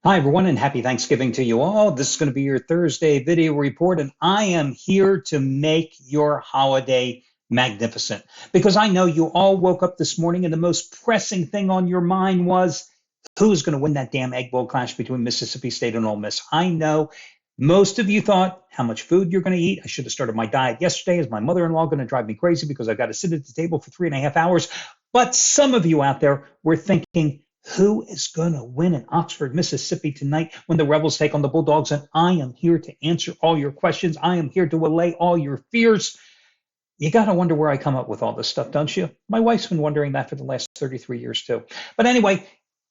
Hi, everyone, and happy Thanksgiving to you all. This is going to be your Thursday video report, and I am here to make your holiday magnificent because I know you all woke up this morning and the most pressing thing on your mind was who's going to win that damn Egg Bowl clash between Mississippi State and Ole Miss. I know most of you thought how much food you're going to eat. I should have started my diet yesterday. Is my mother-in-law going to drive me crazy because I've got to sit at the table for 3.5 hours? But some of you out there were thinking, who is going to win in Oxford, Mississippi tonight when the Rebels take on the Bulldogs? And I am here to answer all your questions. I am here to allay all your fears. You got to wonder where I come up with all this stuff, don't you? My wife's been wondering that for the last 33 years, too. But anyway,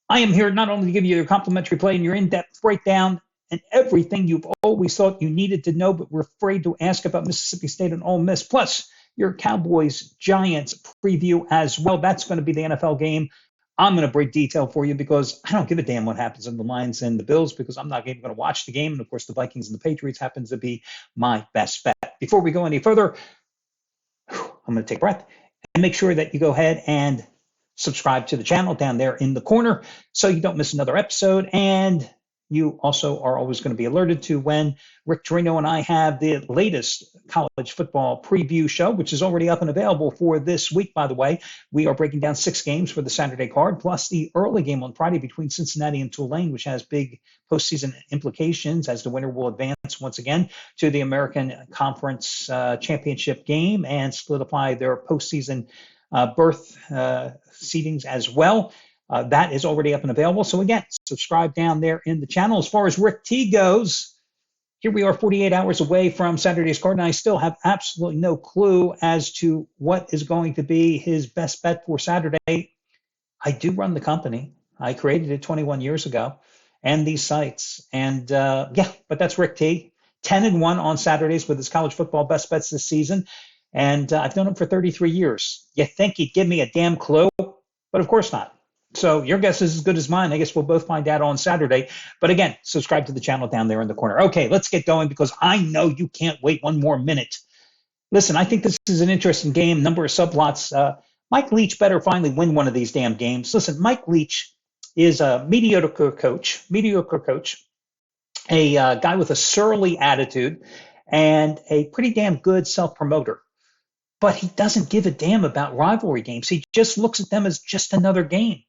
I am here not only to give you your complimentary play and your in-depth breakdown and everything you've always thought you needed to know, but were afraid to ask about Mississippi State and Ole Miss, plus your Cowboys-Giants preview as well. That's going to be the NFL game. I'm going to break detail for you because I don't give a damn what happens in the Lions and the Bills because I'm not even going to watch the game. And of course, the Vikings and the Patriots happens to be my best bet. Before we go any further, I'm going to take a breath and make sure that you go ahead and subscribe to the channel down there in the corner so you don't miss another episode. And you also are always going to be alerted to when Rick Torino and I have the latest college football preview show, which is already up and available for this week, by the way. We are breaking down 6 games for the Saturday card, plus the early game on Friday between Cincinnati and Tulane, which has big postseason implications as the winner will advance once again to the American Conference Championship game and solidify their postseason berth seedings as well. That is already up and available. So again, subscribe down there in the channel. As far as Rick T goes, here we are 48 hours away from Saturday's card, and I still have absolutely no clue as to what is going to be his best bet for Saturday. I do run the company. I created it 21 years ago and these sites. And but that's Rick T. 10-1 on Saturdays with his college football best bets this season. And I've known him for 33 years. You think he'd give me a damn clue? But of course not. So your guess is as good as mine. I guess we'll both find out on Saturday. But again, subscribe to the channel down there in the corner. Okay, let's get going because I know you can't wait one more minute. Listen, I think this is an interesting game. Number of subplots. Mike Leach better finally win one of these damn games. Listen, Mike Leach is a mediocre coach, a guy with a surly attitude and a pretty damn good self-promoter. But he doesn't give a damn about rivalry games. He just looks at them as just another game.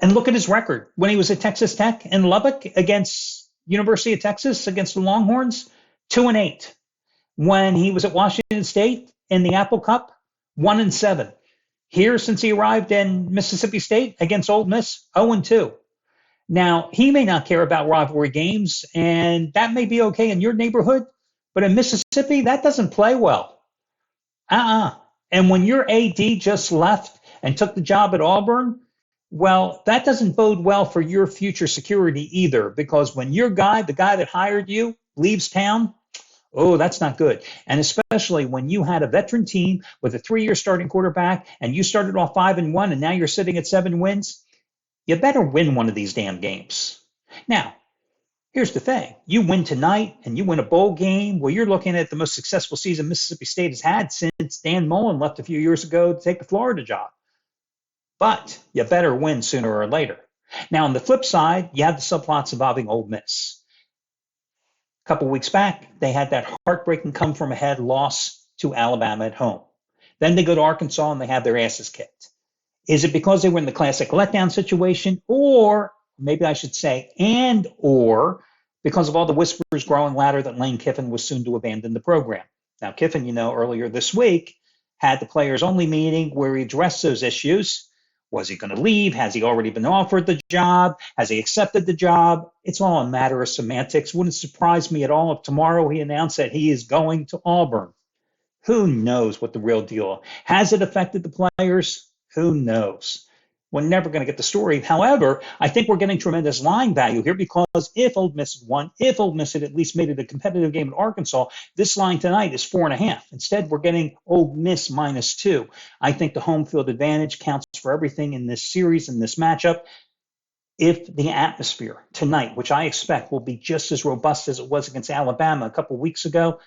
And look at his record. When he was at Texas Tech in Lubbock against University of Texas, against the Longhorns, 2-8. When he was at Washington State in the Apple Cup, 1-7. Here, since he arrived in Mississippi State against Ole Miss, 0-2. Now, he may not care about rivalry games, and that may be okay in your neighborhood, but in Mississippi, that doesn't play well. And when your AD just left and took the job at Auburn, well, that doesn't bode well for your future security either, because when your guy, the guy that hired you, leaves town, oh, that's not good. And especially when you had a veteran team with a 3-year starting quarterback and you started off 5-1 and now you're sitting at 7 wins, you better win one of these damn games. Now, here's the thing. You win tonight and you win a bowl game where you're looking at the most successful season Mississippi State has had since Dan Mullen left a few years ago to take the Florida job. But you better win sooner or later. Now, on the flip side, you have the subplots involving Ole Miss. A couple weeks back, they had that heartbreaking come-from-ahead loss to Alabama at home. Then they go to Arkansas and they have their asses kicked. Is it because they were in the classic letdown situation, or maybe I should say, or because of all the whispers growing louder that Lane Kiffin was soon to abandon the program? Now, Kiffin, earlier this week had the players-only meeting where he addressed those issues. Was he going to leave? Has he already been offered the job? Has he accepted the job? It's all a matter of semantics. Wouldn't surprise me at all if tomorrow he announced that he is going to Auburn. Who knows what the real deal is? Has it affected the players? Who knows? We're never going to get the story. However, I think we're getting tremendous line value here because if Ole Miss had won, if Ole Miss had at least made it a competitive game at Arkansas, this line tonight is 4.5. Instead, we're getting Ole Miss -2. I think the home field advantage counts for everything in this series, in this matchup. If the atmosphere tonight, which I expect will be just as robust as it was against Alabama a couple weeks ago,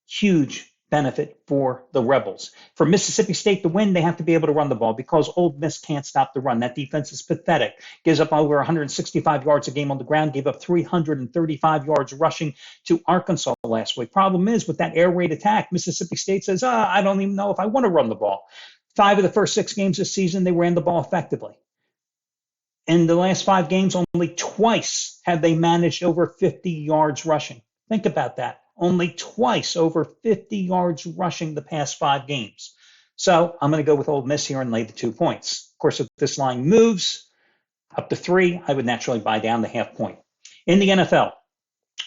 huge benefit for the Rebels. For Mississippi State to win, they have to be able to run the ball because Ole Miss can't stop the run. That defense is pathetic. Gives up over 165 yards a game on the ground, gave up 335 yards rushing to Arkansas last week. Problem is, with that air raid attack, Mississippi State says, I don't even know if I want to run the ball. 5 of the first 6 games this season, they ran the ball effectively. In the last 5 games, only twice have they managed over 50 yards rushing. Think about that. Only twice over 50 yards rushing the past 5 games. So I'm going to go with Ole Miss here and lay the 2 points. Of course, if this line moves up to 3, I would naturally buy down the half point. In the NFL,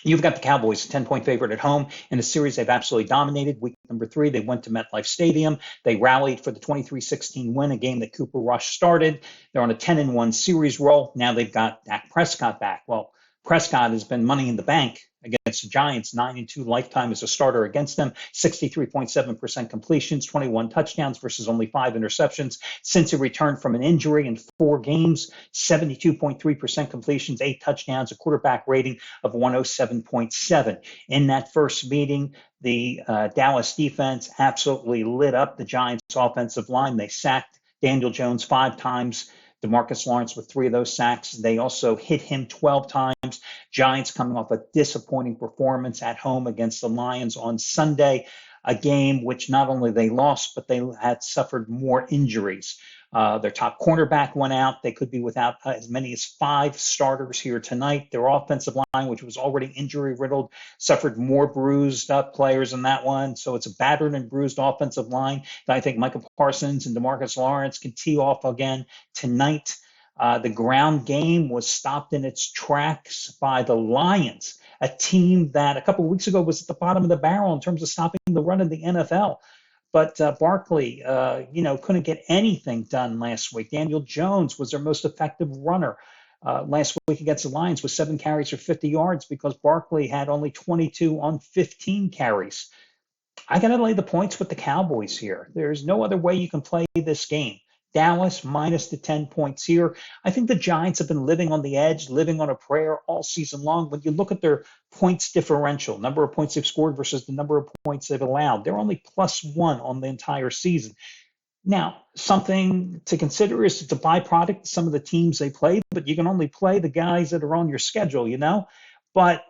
you've got the Cowboys, a 10-point favorite at home in a series they've absolutely dominated. Week number 3, they went to MetLife Stadium. They rallied for the 23-16 win, a game that Cooper Rush started. They're on a 10-1 series roll. Now they've got Dak Prescott back. Well, Prescott has been money in the bank against the Giants, 9-2 lifetime as a starter against them, 63.7% completions, 21 touchdowns versus only 5 interceptions. Since he returned from an injury in 4 games, 72.3% completions, 8 touchdowns, a quarterback rating of 107.7. In that first meeting, the Dallas defense absolutely lit up the Giants offensive line. They sacked Daniel Jones 5 times. DeMarcus Lawrence with 3 of those sacks. They also hit him 12 times. Giants coming off a disappointing performance at home against the Lions on Sunday, a game which not only they lost, but they had suffered more injuries. Their top cornerback went out. They could be without as many as 5 starters here tonight. Their offensive line, which was already injury riddled, suffered more bruised up players in that one. So it's a battered and bruised offensive line that I think Micah Parsons and DeMarcus Lawrence can tee off again tonight. The ground game was stopped in its tracks by the Lions, a team that a couple of weeks ago was at the bottom of the barrel in terms of stopping the run of the NFL. But Barkley, couldn't get anything done last week. Daniel Jones was their most effective runner last week against the Lions with 7 carries for 50 yards because Barkley had only 22 on 15 carries. I got to lay the points with the Cowboys here. There's no other way you can play this game. Dallas minus the 10 points here. I think the Giants have been living on the edge, living on a prayer all season long. When you look at their points differential, number of points they've scored versus the number of points they've allowed, they're only +1 on the entire season. Now, something to consider is it's a byproduct of some of the teams they play, but you can only play the guys that are on your schedule, But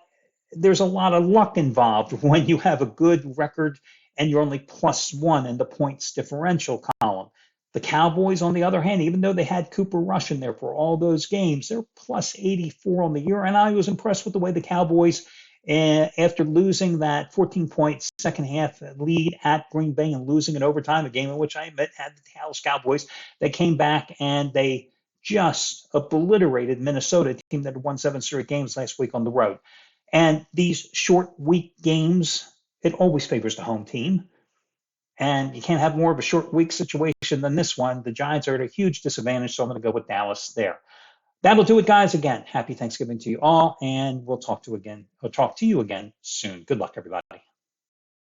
there's a lot of luck involved when you have a good record and you're only +1 in the points differential column. The Cowboys, on the other hand, even though they had Cooper Rush in there for all those games, they're +84 on the year. And I was impressed with the way the Cowboys, after losing that 14-point second half lead at Green Bay and losing in overtime, a game in which I admit had the Dallas Cowboys, they came back and they just obliterated Minnesota, a team that had won 7 straight games last week on the road. And these short week games, it always favors the home team. And you can't have more of a short week situation than this one. The Giants are at a huge disadvantage, so I'm going to go with Dallas there. That'll do it, guys. Again, happy Thanksgiving to you all, and we'll talk to you again soon. Good luck, everybody.